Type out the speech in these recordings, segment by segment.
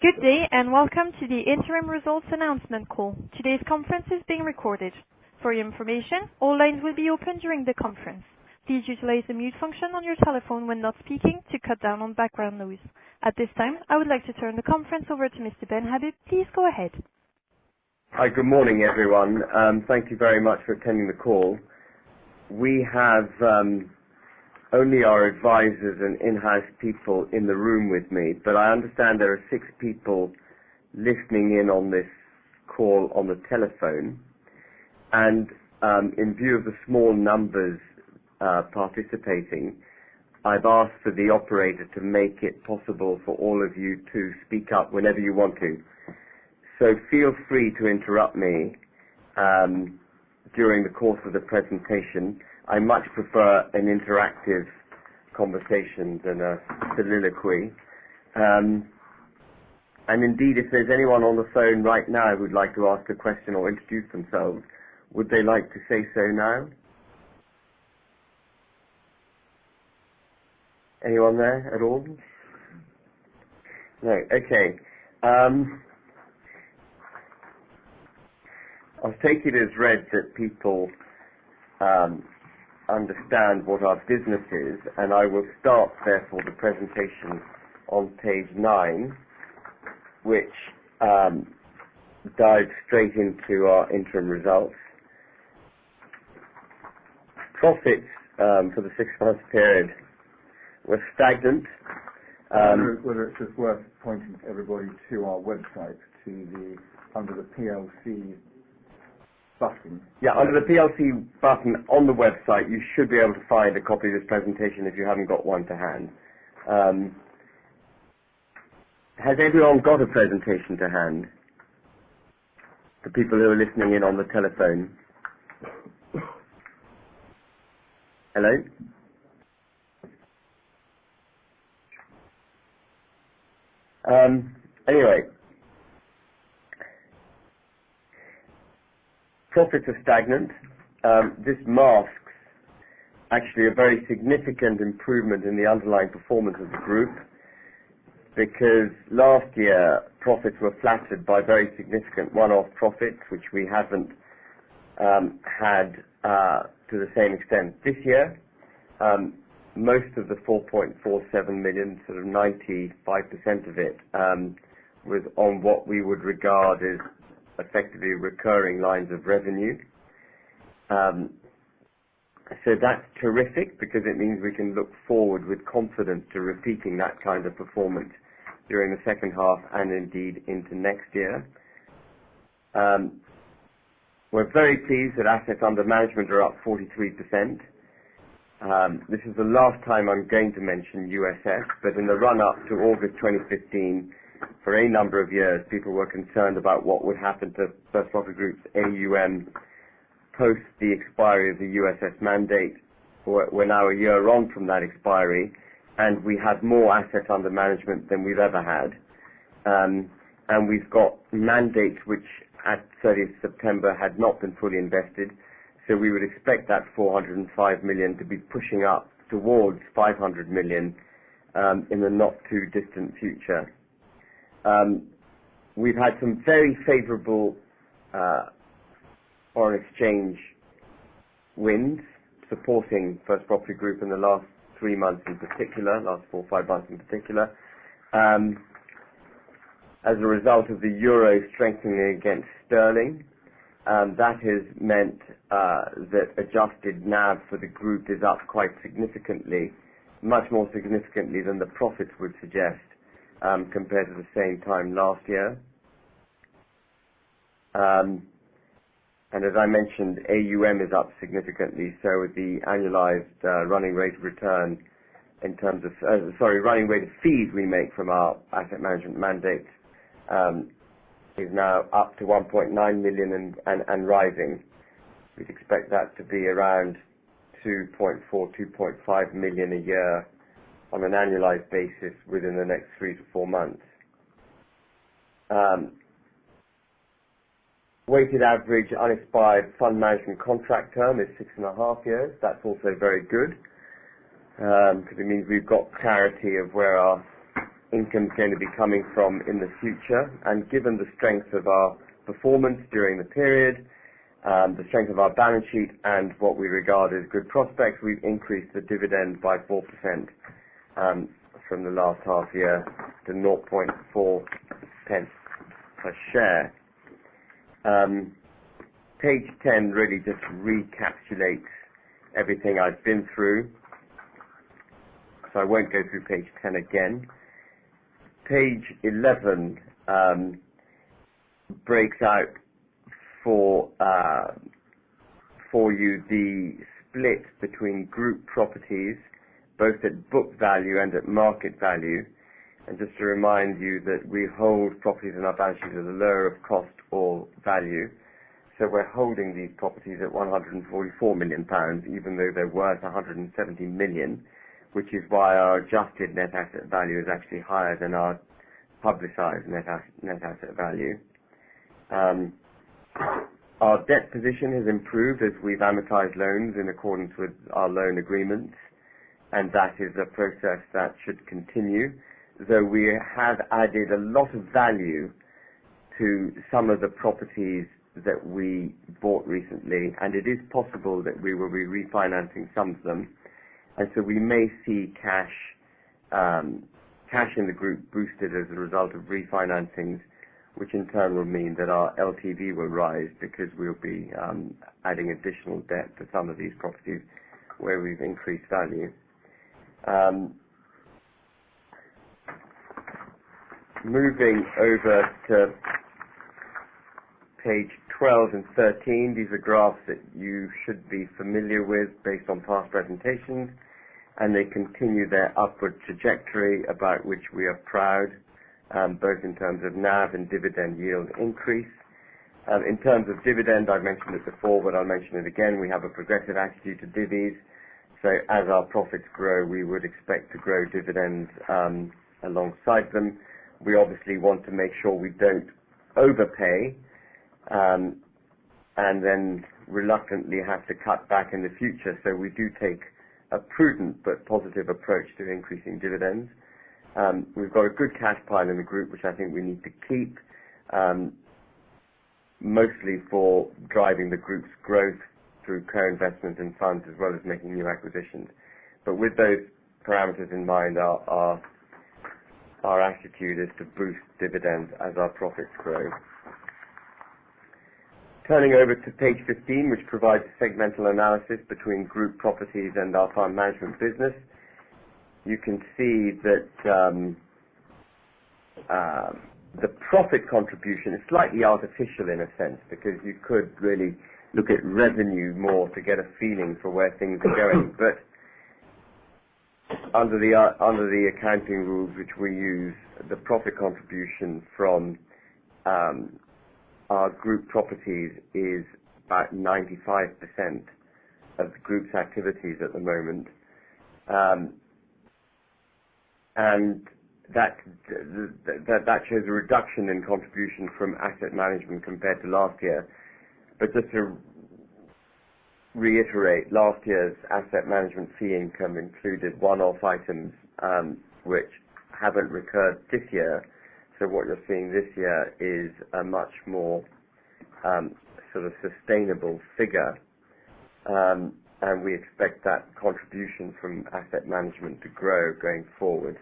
Good day, and welcome to the interim results announcement call. Today's conference is being recorded. For your information, all lines will be open during the conference. Please utilize the mute function on your telephone when not speaking to cut down on background noise. At this time, I would like to turn the conference over to Mr. Ben Habib. Please go ahead. Hi, good morning, everyone. Thank you very much for attending the call. We have only our advisors and in-house people in the room with me, but I understand there are 6 people listening in on this call on the telephone, and in view of the small numbers participating, I've asked for the operator to make it possible for all of you to speak up whenever you want to. So feel free to interrupt me during the course of the presentation. I much prefer an interactive conversation than a soliloquy. And indeed, if there's anyone on the phone right now who'd like to ask a question or introduce themselves, would they like to say so now? Anyone there at all? No, okay. I'll take it as read that people understand what our business is, and I will start therefore the presentation on page 9, which dives straight into our interim results. Profits for the 6-month period were stagnant. Whether it's just worth pointing everybody to our website, under the PLC button. Yeah, under the PLC button on the website, you should be able to find a copy of this presentation if you haven't got one to hand. Has everyone got a presentation to hand? The people who are listening in on the telephone. Hello? Anyway, profits are stagnant. This masks actually a very significant improvement in the underlying performance of the group, because last year profits were flattered by very significant one-off profits, which we haven't had to the same extent this year. Most of the 4.47 million, sort of 95% of it, was on what we would regard as effectively recurring lines of revenue. So that's terrific, because it means we can look forward with confidence to repeating that kind of performance during the second half and indeed into next year. We're very pleased that assets under management are up 43%. This is the last time I'm going to mention USS, but in the run-up to August 2015, for a number of years, people were concerned about what would happen to First Profit Group's AUM post the expiry of the USS mandate. We're now a year on from that expiry, and we have more assets under management than we've ever had. And we've got mandates which at 30th September had not been fully invested, so we would expect that 405 million to be pushing up towards 500 million in the not too distant future. We've had some very favourable foreign exchange wins supporting First Property Group in the last 3 months in particular, last 4 or 5 months in particular, as a result of the euro strengthening against sterling. That has meant that adjusted NAV for the group is up quite significantly, much more significantly than the profits would suggest, compared to the same time last year. And as I mentioned, AUM is up significantly, so the annualized running rate of return in terms of, running rate of fees we make from our asset management mandates is now up to 1.9 million and rising. We'd expect that to be around 2.4, 2.5 million a year on an annualized basis within the next 3 to 4 months. Weighted average unexpired fund management contract term is 6.5 years. That's also very good, because it means we've got clarity of where our income is going to be coming from in the future. And given the strength of our performance during the period, the strength of our balance sheet and what we regard as good prospects, we've increased the dividend by 4% from the last half year to 0.4 pence per share. Page 10 really just recapitulates everything I've been through, so I won't go through page 10 again. Page 11 breaks out for you the split between group properties, both at book value and at market value. And just to remind you that we hold properties in our balance sheet at the lower of cost or value. So we're holding these properties at £144 million, even though they're worth £170 million, which is why our adjusted net asset value is actually higher than our publicised net asset value. Our debt position has improved as we've amortised loans in accordance with our loan agreements, and that is a process that should continue, though we have added a lot of value to some of the properties that we bought recently, and it is possible that we will be refinancing some of them, and so we may see cash in the group boosted as a result of refinancings, which in turn will mean that our LTV will rise because we'll be adding additional debt to some of these properties where we've increased value. Moving over to page 12 and 13, these are graphs that you should be familiar with based on past presentations, and they continue their upward trajectory about which we are proud, both in terms of NAV and dividend yield increase. In terms of dividend, I've mentioned it before, but I'll mention it again. We have a progressive attitude to divvies, so as our profits grow, we would expect to grow dividends alongside them. We obviously want to make sure we don't overpay and then reluctantly have to cut back in the future, so we do take a prudent but positive approach to increasing dividends. We've got a good cash pile in the group, which I think we need to keep, mostly for driving the group's growth through co-investment in funds as well as making new acquisitions. But with those parameters in mind, our attitude is to boost dividends as our profits grow. Turning over to page 15, which provides a segmental analysis between group properties and our fund management business, you can see that the profit contribution is slightly artificial in a sense, because you could really look at revenue more to get a feeling for where things are going. But under the accounting rules which we use, the profit contribution from our group properties is about 95% of the group's activities at the moment, and that shows a reduction in contribution from asset management compared to last year. But just to reiterate, last year's asset management fee income included one-off items which haven't recurred this year. So what you're seeing this year is a much more sort of sustainable figure, and we expect that contribution from asset management to grow going forward.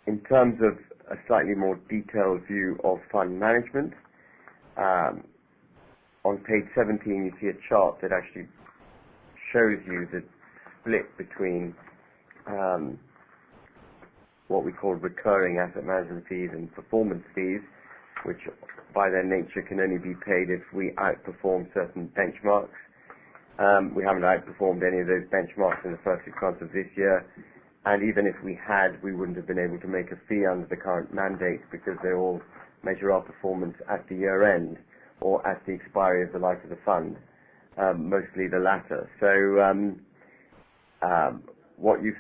In terms of a slightly more detailed view of fund management, on page 17 you see a chart that actually shows you the split between what we call recurring asset management fees and performance fees, which by their nature can only be paid if we outperform certain benchmarks. We haven't outperformed any of those benchmarks in the first 6 months of this year, and even if we had, we wouldn't have been able to make a fee under the current mandate because they all measure our performance at the year end or at the expiry of the life of the fund, mostly the latter. So what you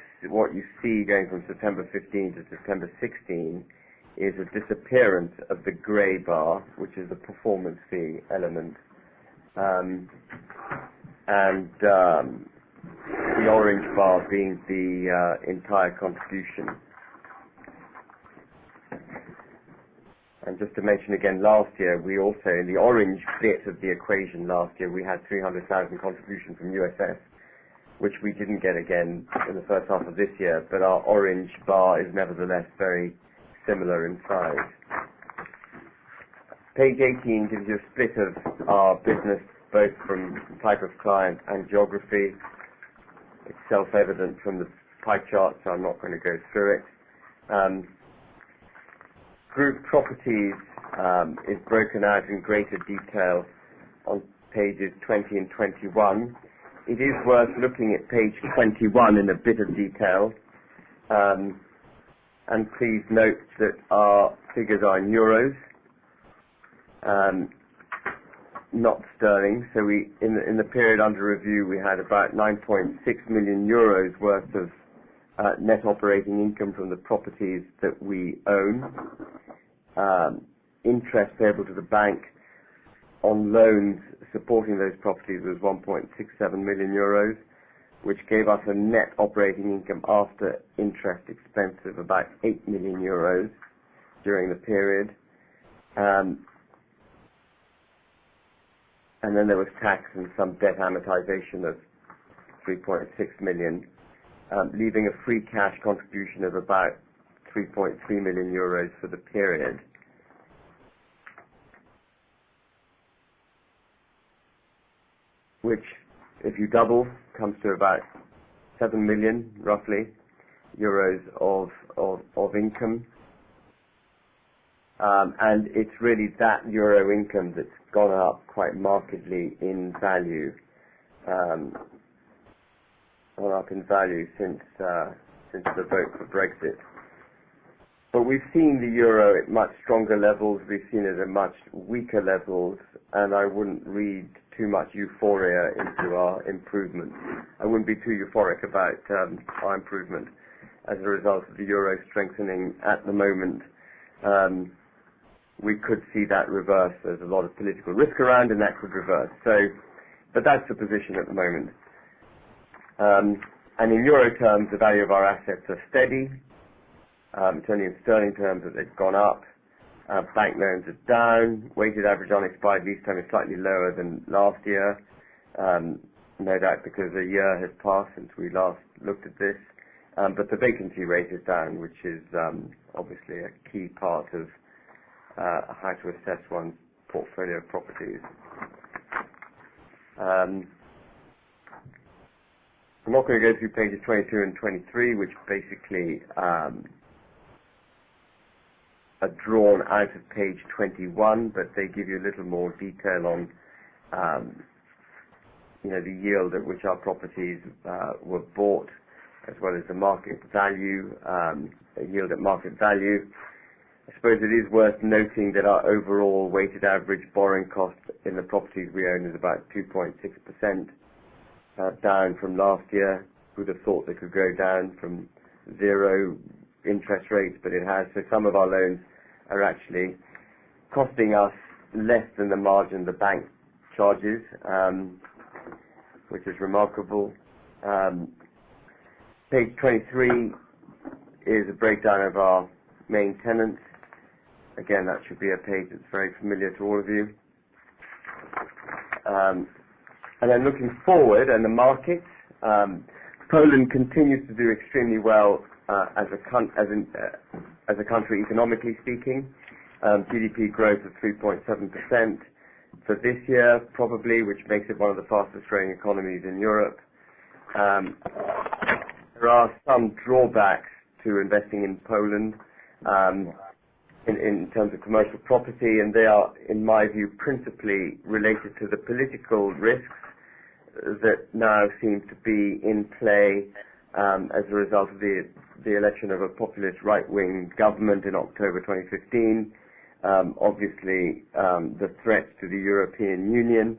see going from September 15 to September 16 is a disappearance of the grey bar, which is the performance fee element, and the orange bar being the entire contribution. And just to mention again, last year we also, in the orange bit of the equation last year, we had 300,000 contribution from USS, which we didn't get again in the first half of this year, but our orange bar is nevertheless very similar in size. Page 18 gives you a split of our business, both from type of client and geography. It's self-evident from the pie chart, so I'm not going to go through it. Group properties is broken out in greater detail on pages 20 and 21. It is worth looking at page 21 in a bit of detail. And please note that our figures are in euros, not sterling. So we, in the period under review, we had about 9.6 million euros worth of net operating income from the properties that we own. Interest payable to the bank on loans supporting those properties was 1.67 million euros, which gave us a net operating income after interest expense of about 8 million euros during the period. And then there was tax and some debt amortization of 3.6 million, leaving a free cash contribution of about 3.3 million euros for the period. Which, if you double, comes to about 7 million, roughly, euros of income. And it's really that euro income that's gone up quite markedly in value, gone up in value since the vote for Brexit. But we've seen the euro at much stronger levels, we've seen it at much weaker levels, and I wouldn't read too much euphoria into our improvement. I wouldn't be too euphoric about our improvement as a result of the euro strengthening at the moment. We could see that reverse. There's a lot of political risk around, and that could reverse. So, but that's the position at the moment. And in euro terms, the value of our assets are steady. It's only in sterling terms that they've gone up. Bank loans are down. Weighted average unexpired lease time is slightly lower than last year. No doubt because a year has passed since we last looked at this. But the vacancy rate is down, which is obviously a key part of how to assess one's portfolio of properties. I'm not going to go through pages 22 and 23, which basically are drawn out of page 21, but they give you a little more detail on the yield at which our properties were bought, as well as the market value, yield at market value. I suppose it is worth noting that our overall weighted average borrowing cost in the properties we own is about 2.6%, down from last year. Who'd have thought they could go down from zero interest rates, but it has. So some of our loans are actually costing us less than the margin the bank charges, which is remarkable. Page 23 is a breakdown of our main tenants. Again, that should be a page that's very familiar to all of you. And then looking forward, and the markets, Poland continues to do extremely well as a country, economically speaking. GDP growth of 3.7% for this year, probably, which makes it one of the fastest growing economies in Europe. There are some drawbacks to investing in Poland in terms of commercial property, and they are, in my view, principally related to the political risks that now seem to be in play as a result of the election of a populist right-wing government in October 2015. Obviously, the threat to the European Union.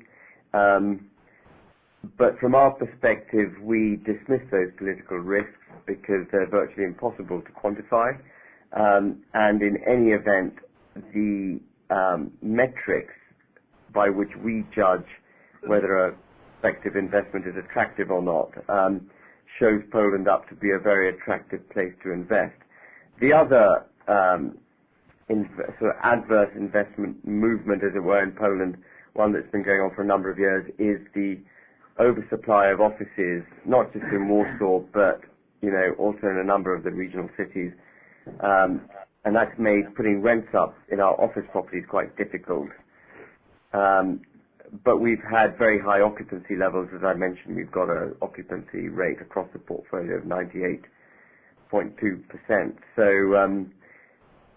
But from our perspective, we dismiss those political risks because they're virtually impossible to quantify. And in any event, the metrics by which we judge whether a prospective investment is attractive or not, shows Poland up to be a very attractive place to invest. The other sort of adverse investment movement, as it were, in Poland, one that's been going on for a number of years, is the oversupply of offices, not just in Warsaw, but also in a number of the regional cities, and that's made putting rents up in our office properties quite difficult. But we've had very high occupancy levels, as I mentioned. We've got an occupancy rate across the portfolio of 98.2%. So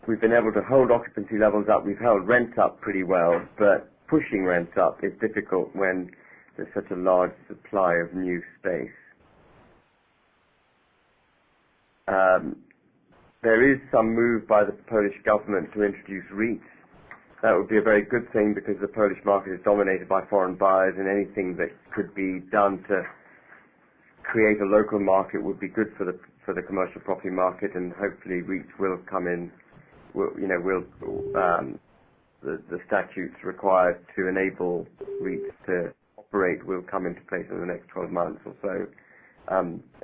we've been able to hold occupancy levels up. We've held rents up pretty well, but pushing rents up is difficult when there's such a large supply of new space. There is some move by the Polish government to introduce REITs. That would be a very good thing because the Polish market is dominated by foreign buyers, and anything that could be done to create a local market would be good for the commercial property market, and hopefully REITs will come in. The statutes required to enable REITs to operate will come into place in the next 12 months or so,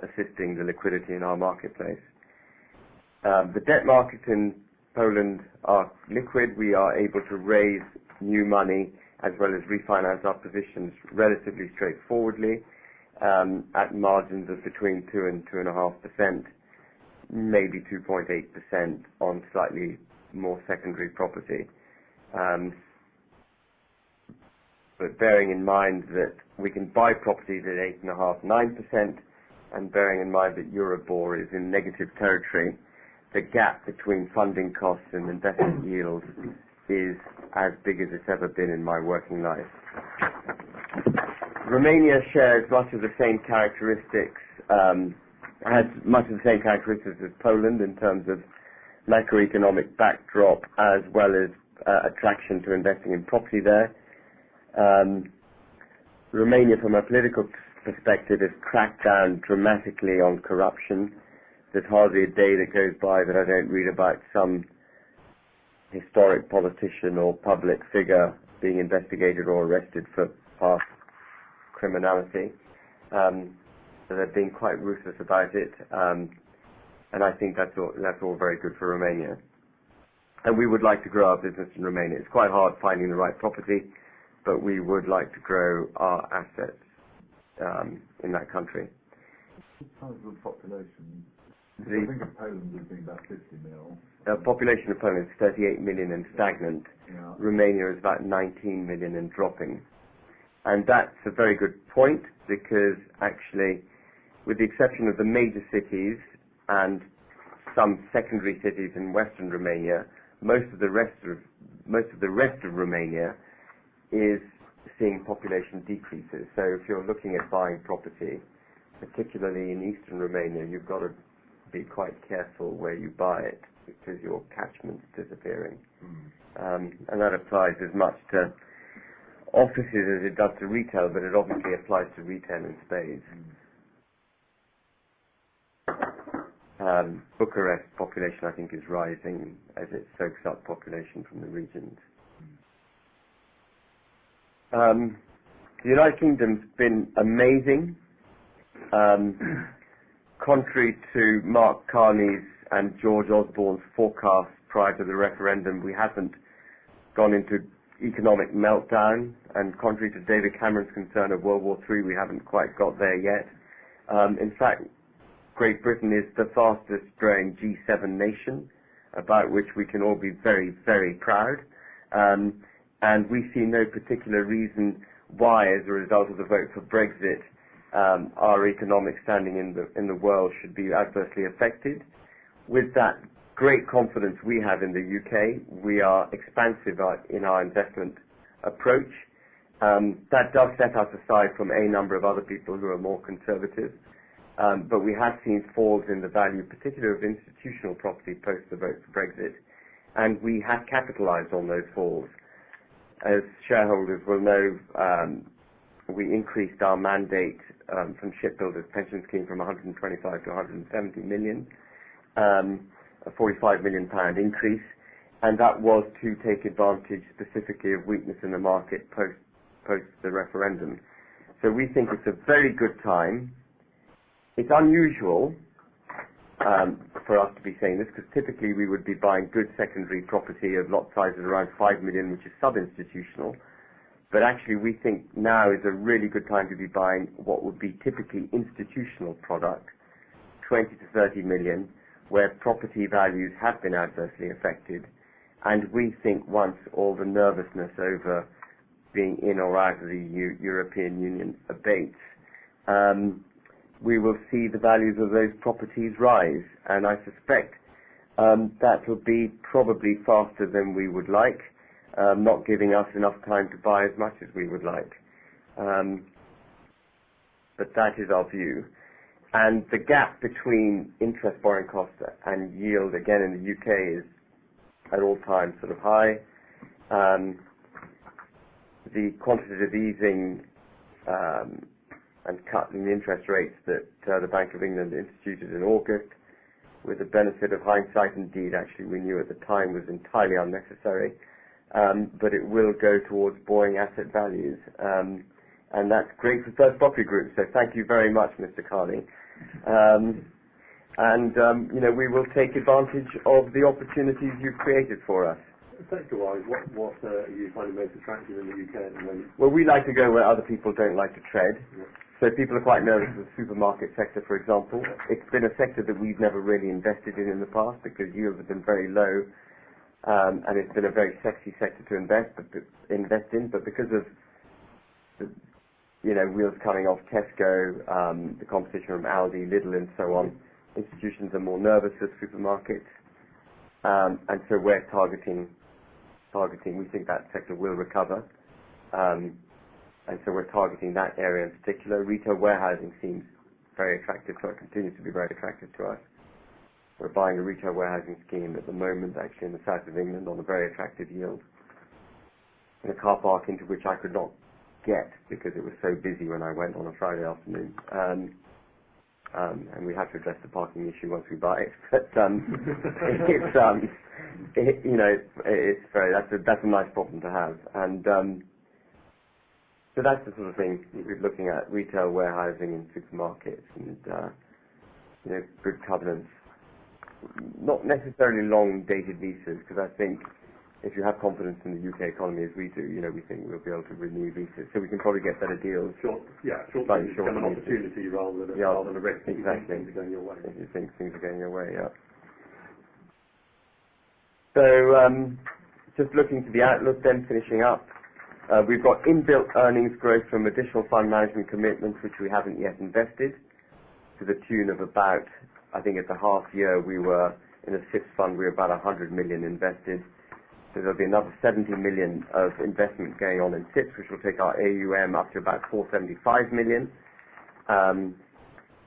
assisting the liquidity in our marketplace. The debt markets in Poland are liquid. We are able to raise new money as well as refinance our positions relatively straightforwardly at margins of between 2 and 2.5%, maybe 2.8% on slightly more secondary property. But bearing in mind that we can buy properties at 8.5%, 9%, and bearing in mind that Euribor is in negative territory, the gap between funding costs and investment yields is as big as it's ever been in my working life. Romania shares much of the same characteristics, has much of the same characteristics as Poland in terms of macroeconomic backdrop as well as attraction to investing in property there. Romania, from a political perspective, has cracked down dramatically on corruption. There's hardly a day that goes by that I don't read about some historic politician or public figure being investigated or arrested for past criminality. So they're being quite ruthless about it, and I think that's all very good for Romania. And we would like to grow our business in Romania. It's quite hard finding the right property, but we would like to grow our assets in that country. What size of the population? I The think of Poland as being about 50 mil. population of Poland is 38 million and stagnant. Yeah. Romania is about 19 million and dropping. And that's a very good point because actually, with the exception of the major cities and some secondary cities in western Romania, most of the rest of Romania is seeing population decreases. So if you're looking at buying property, particularly in eastern Romania, you've got to be quite careful where you buy it because your catchment's disappearing. And that applies as much to offices as it does to retail, but it obviously applies to retail in spades. Bucharest population, I think, is rising as it soaks up population from the regions. The United Kingdom's been amazing. Contrary to Mark Carney's and George Osborne's forecasts prior to the referendum, we haven't gone into economic meltdown, and contrary to David Cameron's concern of World War III, we haven't quite got there yet. In fact, Great Britain is the fastest growing G7 nation, about which we can all be very, very proud. And we see no particular reason why, as a result of the vote for Brexit, our economic standing in the world should be adversely affected. With that great confidence we have in the UK, we are expansive in our investment approach. That does set us aside from a number of other people who are more conservative. But we have seen falls in the value, particularly of institutional property post the vote for Brexit, and we have capitalized on those falls. As shareholders will know, we increased our mandate from Shipbuilders Pension Scheme from 125 to 170 million, a £45 million increase, and that was to take advantage specifically of weakness in the market post post the referendum. So we think it's a very good time. It's unusual for us to be saying this, because typically we would be buying good secondary property of lot sizes around 5 million, which is sub-institutional. But actually we think now is a really good time to be buying what would be typically institutional product, 20 to 30 million, where property values have been adversely affected. And we think once all the nervousness over being in or out of the European Union abates, we will see the values of those properties rise. And I suspect that will be probably faster than we would like, not giving us enough time to buy as much as we would like. But that is our view. And the gap between interest borrowing costs and yield, again in the UK, is at all times sort of high. The quantitative easing and cutting the interest rates that the Bank of England instituted in August, with the benefit of hindsight, indeed, actually we knew at the time was entirely unnecessary, but it will go towards buoying asset values. And that's great for First Property Group, so thank you very much, Mr. Carney. We will take advantage of the opportunities you've created for us. Sector-wise, what are you finding most attractive in the UK at the moment? Well, we like to go where other people don't like to tread. Yeah. So people are quite nervous of the supermarket sector, for example. It's been a sector that we've never really invested in the past because yields have been very low, and it's been a very sexy sector to invest in. But because of the, wheels coming off Tesco, the competition from Aldi, Lidl, and so on, institutions are more nervous of supermarkets, and so we're targeting. We think that sector will recover, and so we're targeting that area in particular. Retail warehousing seems very attractive to us, continues to be very attractive to us. We're buying a retail warehousing scheme at the moment, actually in the south of England, on a very attractive yield, in a car park into which I could not get because it was so busy when I went on a Friday afternoon. And we have to address the parking issue once we buy it. But that's a nice problem to have. And so that's the sort of thing we're looking at: retail warehousing and supermarkets, and good covenants. Not necessarily long-dated leases, because I think if you have confidence in the UK economy as we do, we think we'll be able to renew leases. So we can probably get better deals. Short become an opportunity rather than a risk. Exactly. Things are going your way. If you think things are going your way, yeah. So just looking to the outlook then, finishing up, we've got inbuilt earnings growth from additional fund management commitments which we haven't yet invested, to the tune of about, I think at the half year we were, in the sixth fund we were about 100 million invested. So there'll be another 70 million of investment going on in SIPs, which will take our AUM up to about 475 million.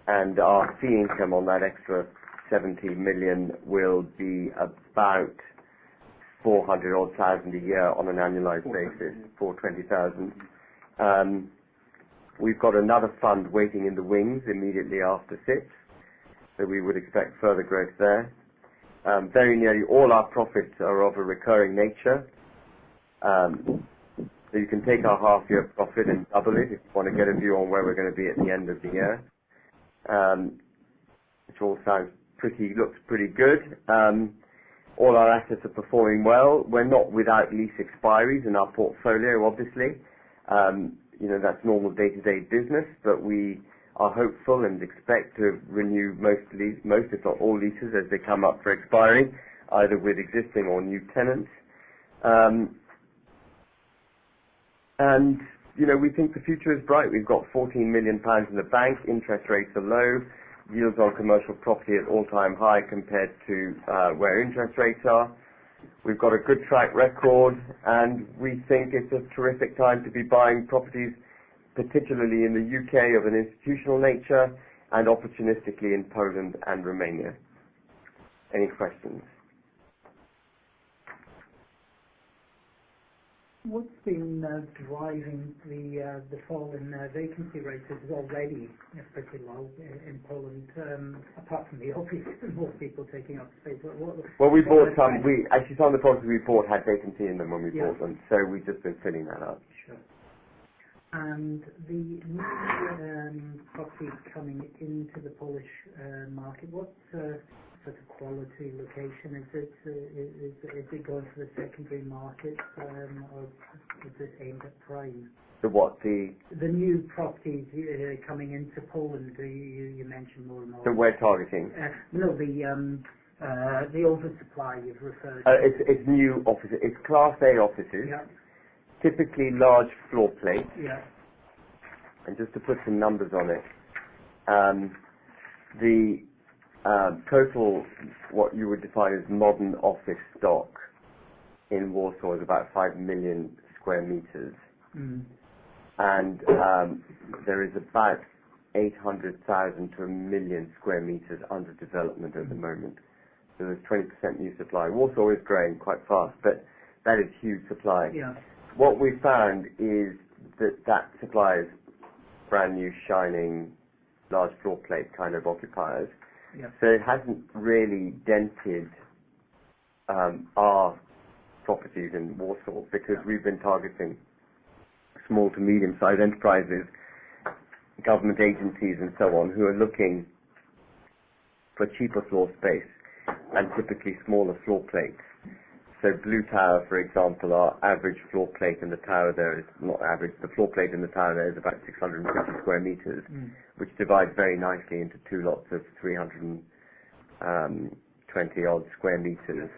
And our fee income on that extra 70 million will be about 400,000 a year on an annualized basis, 420,000. We've got another fund waiting in the wings immediately after SIPs, so we would expect further growth there. Very nearly all our profits are of a recurring nature. So you can take our half-year profit and double it if you want to get a view on where we're going to be at the end of the year, which all looks pretty good. All our assets are performing well. We're not without lease expiries in our portfolio, obviously. That's normal day-to-day business, but we are hopeful and expect to renew most, if not all, leases as they come up for expiry, either with existing or new tenants. We think the future is bright. We've got £14 million in the bank. Interest rates are low. Yields on commercial property at all-time high compared to where interest rates are. We've got a good track record, and we think it's a terrific time to be buying properties, particularly in the UK, of an institutional nature, and opportunistically in Poland and Romania. Any questions? What's been driving the fall in vacancy rates? Is already pretty low in Poland, apart from the obvious, more people taking up space. Well, we bought some. Some of the properties we bought had vacancy in them when we bought them, so we've just been filling that up. Sure. And the new properties coming into the Polish market, what sort of quality location is it? Is it going for the secondary market, or is it aimed at prime? The what? The new properties coming into Poland, you mentioned more and more. that we're targeting. No, the oversupply you've referred to. It's new offices. It's Class A offices. Yeah. Typically large floor plates. Yeah. And just to put some numbers on it, the total, what you would define as modern office stock in Warsaw is about 5 million square meters. Mm. And there is about 800,000 to 1 million square meters under development at the moment. So there's 20% new supply. Warsaw is growing quite fast, but that is huge supply. Yeah. What we found is that supply is brand new, shining, large floor plate kind of occupiers. Yeah. So it hasn't really dented our properties in Warsaw because we've been targeting small to medium-sized enterprises, government agencies and so on, who are looking for cheaper floor space and typically smaller floor plates. So Blue Tower, for example, our average floor plate in the tower there is not average. The floor plate in the tower there is about 650 square meters, which divides very nicely into two lots of 320 odd square meters.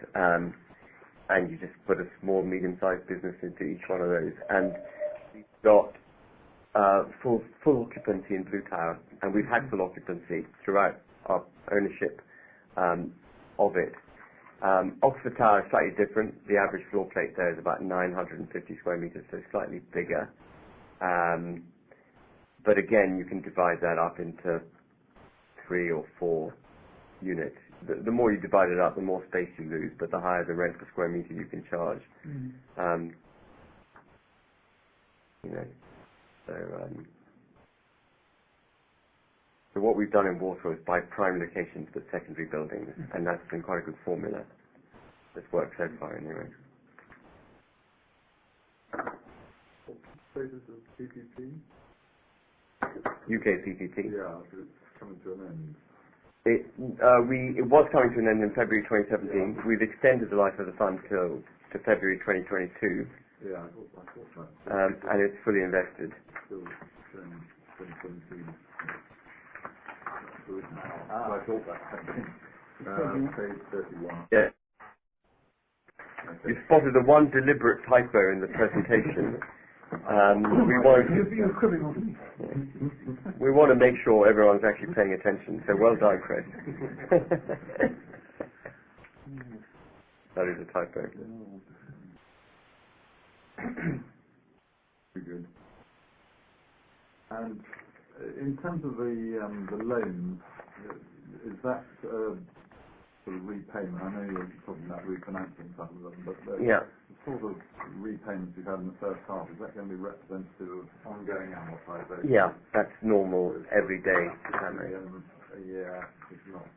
And you just put a small, medium-sized business into each one of those. And we've got full occupancy in Blue Tower, and we've had full occupancy throughout our ownership of it. Oxford Tower is slightly different. The average floor plate there is about 950 square meters, so slightly bigger. But again, you can divide that up into 3 or 4 units. The more you divide it up, the more space you lose, but the higher the rent per square meter you can charge. So what we've done in Warsaw is buy prime locations but secondary buildings, and that's been quite a good formula. That's worked so far anyway. Status of CPT? UK CPT? Yeah, it's coming to an end. It was coming to an end in February 2017. Yeah. We've extended the life of the fund to February 2022. Yeah, I thought that. And it's fully invested. Still showing 2017. I thought that. Page 31. Yeah. Okay. You spotted the one deliberate typo in the presentation. We want to make sure everyone's actually paying attention. So well done, Chris. That is a typo. Very good. And in terms of the loans, is that sort of repayment? I know you're talking about refinancing some of them, but the sort of repayments you've had in the first half, is that going to be representative of ongoing amortization? Yeah, that's normal, everyday. A year, if not.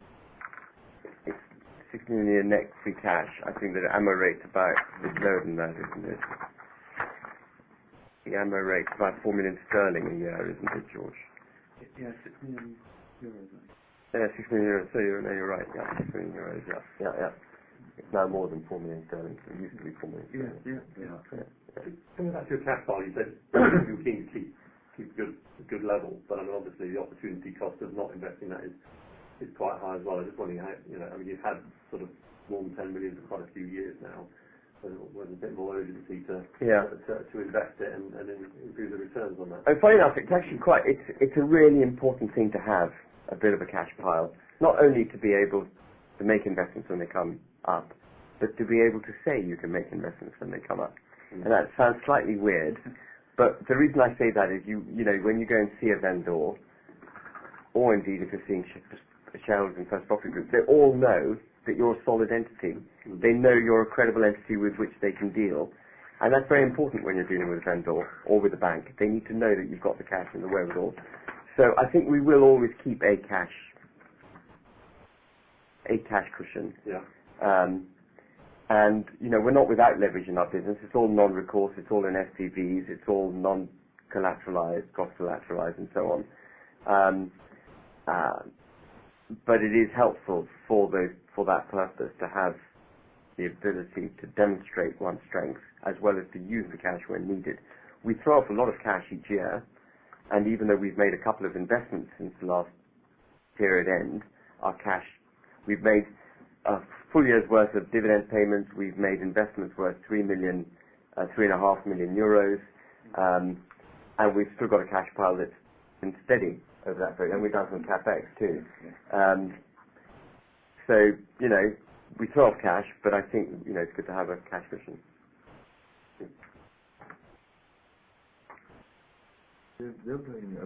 It's 6 million a year net free cash. I think the ammo rate's about a bit lower than that, isn't it? The ammo rate's about 4 million sterling a year, isn't it, George? Yeah, 6 million euros. Yeah, 6 million euros. So you're right. Yeah, 6 million euros. Yeah. It's now more than 4 million sterling. It used to be 4 million sterling. Yeah. Coming back to your cash file, you said you're keen to keep a good level, but I mean, obviously the opportunity cost of not investing that is quite high as well. I just wondering how, you've had sort of more than 10 million for quite a few years now. There's a bit more urgency to invest it and then improve the returns on that. And funny enough, it's actually it's a really important thing to have a bit of a cash pile, not only to be able to make investments when they come up, but to be able to say you can make investments when they come up. And that sounds slightly weird, but the reason I say that is when you go and see a vendor, or indeed if you're seeing shareholders in First Property Group, they all know that you're a solid entity. They know you're a credible entity with which they can deal. And that's very important when you're dealing with a vendor or with a bank. They need to know that you've got the cash and the wherewithal. So I think we will always keep a cash cushion. Yeah. And we're not without leverage in our business. It's all non-recourse. It's all in SPVs. It's all collateralized, cross-collateralized, and so on. But it is helpful for that purpose to have the ability to demonstrate one's strength as well as to use the cash when needed. We throw off a lot of cash each year, and even though we've made a couple of investments since the last period end, our cash, we've made a full year's worth of dividend payments, we've made investments worth 3.5 million euros, and we've still got a cash pile that's been steady over that period, and we've done some capex too. So, we throw off cash, but I think, it's good to have a cash cushion. The other thing, a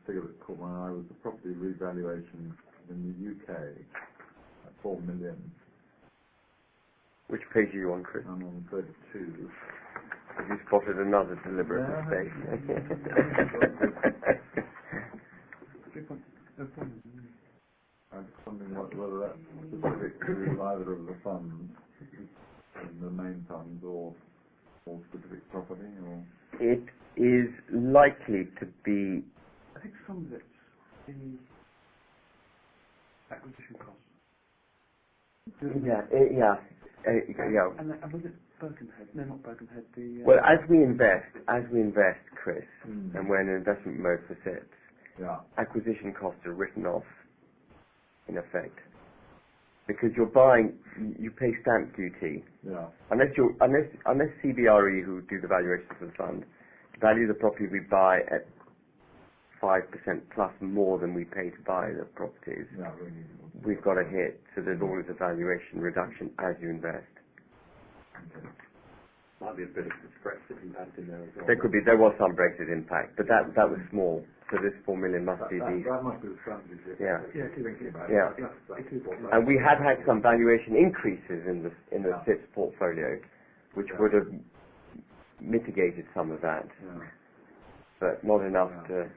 figure that caught my eye was the property revaluation in the UK at 4 million. Which page are you on, Chris? I'm on 32. Have you spotted another deliberate mistake? I'm just wondering whether that's specific to either of the funds, the main funds, or specific property, or... It is likely to be... I think some of it's the acquisition costs. Yeah. And was it Birkenhead? No, not Birkenhead. Well, as we invest, Chris, and we're in an investment mode for SIPs, acquisition costs are written off, in effect, because you're buying, you pay stamp duty. Yeah. Unless CBRE, who do the valuations for the fund, value the property we buy at 5% plus more than we pay to buy the properties, we've got a hit. So there's always a valuation reduction as you invest. Okay. Might be a bit of Brexit impact in there as well. There was some Brexit impact, but that was small. So this 4 million must be the... That must be the strategy. Yeah. Thinking about Yeah. And we have had some valuation increases in the SIPs portfolio, which would have mitigated some of that, but not enough to...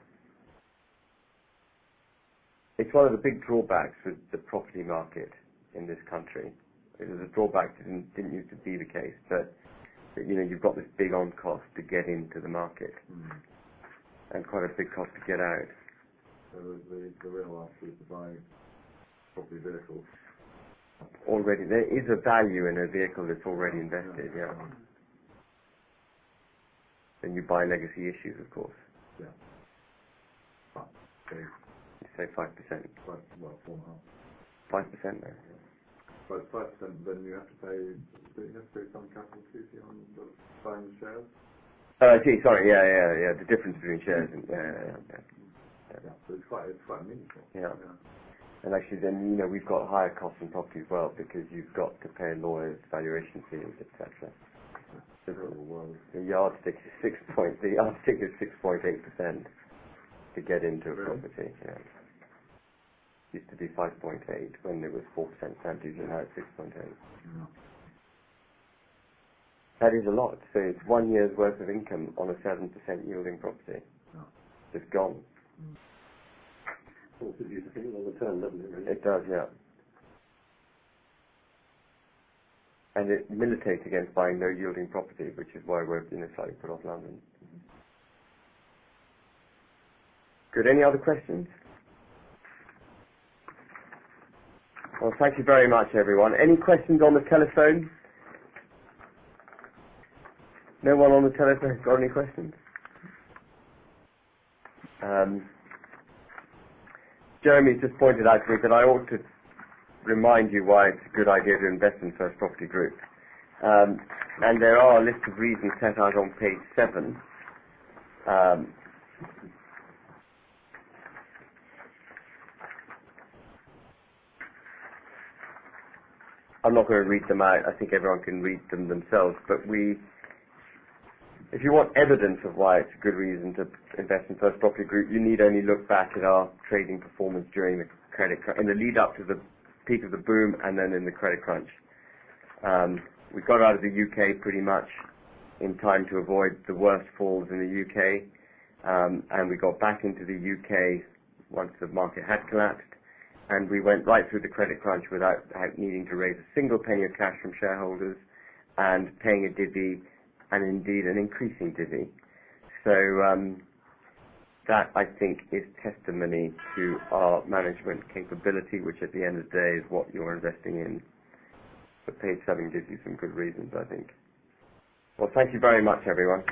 It's one of the big drawbacks with the property market in this country. It was a drawback that didn't used to be the case, but you've got this big on cost to get into the market, and quite a big cost to get out. So the real answer is to buy property vehicles. Already, there is a value in a vehicle that's already invested, Then you buy legacy issues, of course. Yeah. Okay. You say 5%. Well, 4.5%. 5% there. But 5%, then you have to pay some capital duty on the buying shares? Oh, I see, sorry, yeah. The difference between shares and, So it's quite meaningful. Yeah. And actually then, we've got higher costs in property as well, because you've got to pay lawyers, valuation fees, etc. The yardstick is 6.8% to get into a property. Yeah. Used to be 5.8 when there was 4% stamp duty, and now it's 6.8. That is a lot. So it's 1 year's worth of income on a 7% yielding property. Just gone. Forces you to think all the term, doesn't it? Really? It does, yeah. And it militates against buying no yielding property, which is why we're slightly put off London. Good. Any other questions? Well, thank you very much, everyone. Any questions on the telephone? No one on the telephone got any questions? Jeremy's just pointed out to me that I ought to remind you why it's a good idea to invest in First Property Group. And there are a list of reasons set out on page 7. I'm not going to read them out. I think everyone can read them themselves. But if you want evidence of why it's a good reason to invest in First Property Group, you need only look back at our trading performance during the in the lead up to the peak of the boom, and then in the credit crunch. We got out of the UK pretty much in time to avoid the worst falls in the UK, and we got back into the UK once the market had collapsed, and we went right through the credit crunch without needing to raise a single penny of cash from shareholders, and paying a divvy, and indeed an increasing divvy. So that, I think, is testimony to our management capability, which at the end of the day is what you're investing in. But page 7 gives you some good reasons, I think. Well, thank you very much, everyone.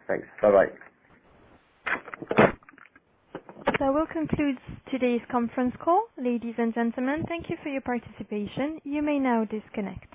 Thanks. Bye-bye. That will conclude today's conference call. Ladies and gentlemen, thank you for your participation. You may now disconnect.